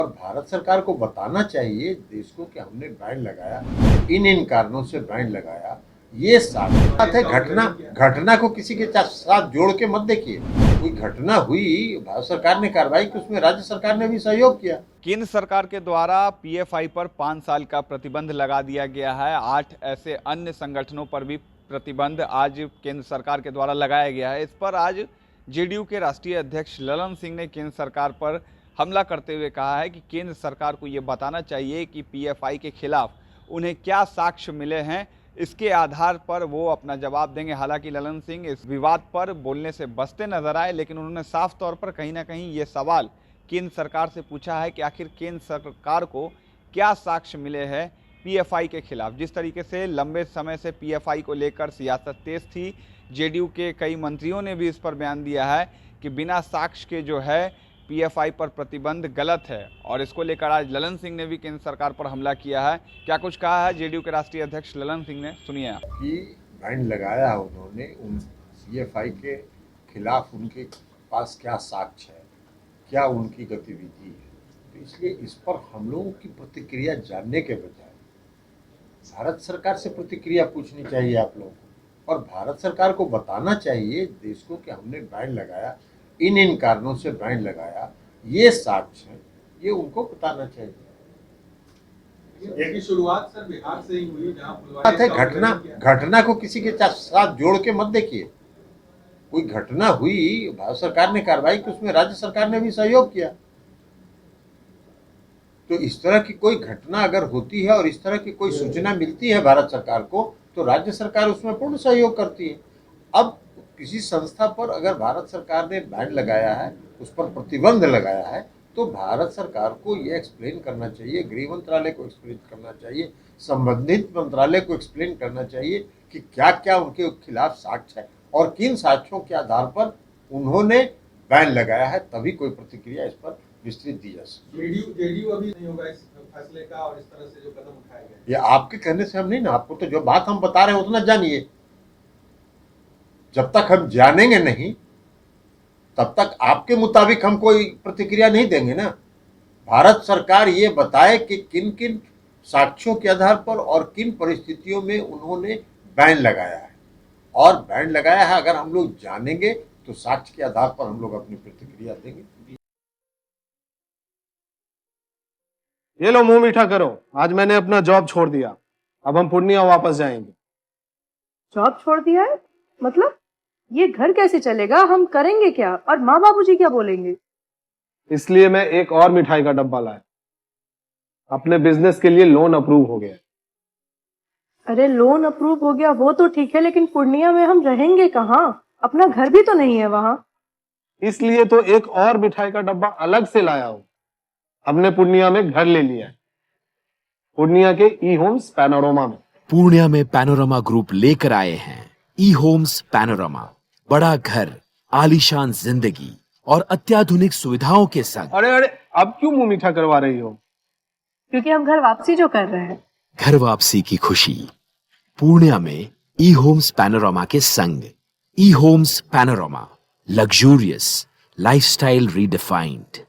और भारत सरकार को बताना चाहिए देश को कि हमने बैन लगाया, इन कारणों से बैन लगाया। ये साफ बात है। घटना को किसी के साथ जोड़ के मत देखिए। कोई घटना हुई, भारत सरकार ने कार्रवाई की, उसमें राज्य सरकार ने भी सहयोग किया। केंद्र सरकार के द्वारा पीएफआई पर 5 साल का प्रतिबंध लगा दिया गया है। 8 ऐसे अन्य संगठनों पर भी प्रतिबंध आज केंद्र सरकार के द्वारा लगाया गया है। इस पर आज जेडीयू के राष्ट्रीय अध्यक्ष ललन सिंह ने केंद्र सरकार पर हमला करते हुए कहा है कि केंद्र सरकार को ये बताना चाहिए कि पीएफआई के खिलाफ उन्हें क्या साक्ष्य मिले हैं, इसके आधार पर वो अपना जवाब देंगे। हालांकि ललन सिंह इस विवाद पर बोलने से बचते नजर आए, लेकिन उन्होंने साफ तौर पर कहीं ना कहीं ये सवाल केंद्र सरकार से पूछा है कि आखिर केंद्र सरकार को क्या साक्ष्य मिले हैं पीएफआई के खिलाफ। जिस तरीके से लंबे समय से पीएफआई को लेकर सियासत तेज थी, जेडीयू के कई मंत्रियों ने भी इस पर बयान दिया है कि बिना साक्ष्य के जो है पीएफआई पर प्रतिबंध गलत है, और इसको लेकर आज ललन सिंह ने भी केंद्र सरकार पर हमला किया है। क्या कुछ कहा है जेडीयू के राष्ट्रीय अध्यक्ष ललन सिंह ने, सुनिए आप। कि बैन लगाया उन्होंने उन पीएफआई के खिलाफ, उनके पास क्या साक्ष्य है, क्या उनकी गतिविधि है। तो इसलिए इस पर हम लोगों की प्रतिक्रिया जानने के बजाय भारत सरकार से प्रतिक्रिया पूछनी चाहिए आप लोगों को, और भारत सरकार को बताना चाहिए देश को कि हमने बैन लगाया, इन कारणों से बैन लगाया। ये साक्ष्य है, ये उनको बताना चाहिए। की शुरुआत सर बिहार से ही हुई, जहां बात है। घटना को किसी के साथ जोड़ के मत देखिए। कोई घटना हुई, भारत सरकार ने कार्रवाई की, उसमें राज्य सरकार ने भी सहयोग किया। तो इस तरह की कोई घटना अगर होती है और इस तरह की कोई सूचना मिलती है भारत सरकार को, तो राज्य सरकार उसमें पूर्ण सहयोग करती है। अब किसी संस्था पर अगर भारत सरकार ने बैन लगाया है, उस पर प्रतिबंध लगाया है, तो भारत सरकार को यह एक्सप्लेन करना चाहिए, गृह मंत्रालय को एक्सप्लेन करना चाहिए, संबंधित मंत्रालय को एक्सप्लेन करना चाहिए कि क्या क्या उनके खिलाफ साक्ष्य है और किन साक्ष्यों के आधार पर उन्होंने बैन लगाया है। तभी कोई प्रतिक्रिया इस पर विस्तृत दी जा सकती है। जेडीयू अभी नहीं होगा इस फैसले का, और इस तरह से जो कदम उठाया गया, ये आपके कहने से हम नहीं ना, आपको तो जो बात हम बता रहे हैं उतना जानिए। जब तक हम जानेंगे नहीं, तब तक आपके मुताबिक हम कोई प्रतिक्रिया नहीं देंगे ना। भारत सरकार ये बताए कि किन किन साक्ष्यों के आधार पर और किन परिस्थितियों में उन्होंने बैन लगाया है, और बैन लगाया है अगर हम लोग जानेंगे तो साक्ष्य के आधार पर हम लोग अपनी प्रतिक्रिया देंगे। ये लो, मुंह मीठा करो। आज मैंने अपना जॉब छोड़ दिया, अब हम पूर्णिया वापस जाएंगे। जॉब छोड़ दिया है? मतलब ये घर कैसे चलेगा? हम करेंगे क्या? और माँ बाबूजी क्या बोलेंगे? इसलिए मैं एक और मिठाई का डब्बा लाया। अपने बिजनेस के लिए लोन अप्रूव हो गया। अरे लोन अप्रूव हो गया वो तो ठीक है, लेकिन पूर्णिया में हम रहेंगे कहाँ? अपना घर भी तो नहीं है वहां। इसलिए तो एक और मिठाई का डब्बा अलग से लाया हूं। हमने पूर्णिया में घर ले लिया है, पूर्णिया के ई होम्स पैनोरमा में। पूर्णिया में पैनोरमा ग्रुप लेकर आए हैं ई होम्स पैनोरमा। बड़ा घर, आलीशान जिंदगी और अत्याधुनिक सुविधाओं के संग। अरे अब क्यों मुंह मीठा करवा रही हो? क्योंकि हम घर वापसी जो कर रहे हैं। घर वापसी की खुशी पूर्णिया में ई होम्स पैनोरमा के संग। E Homes Panorama, luxurious lifestyle redefined.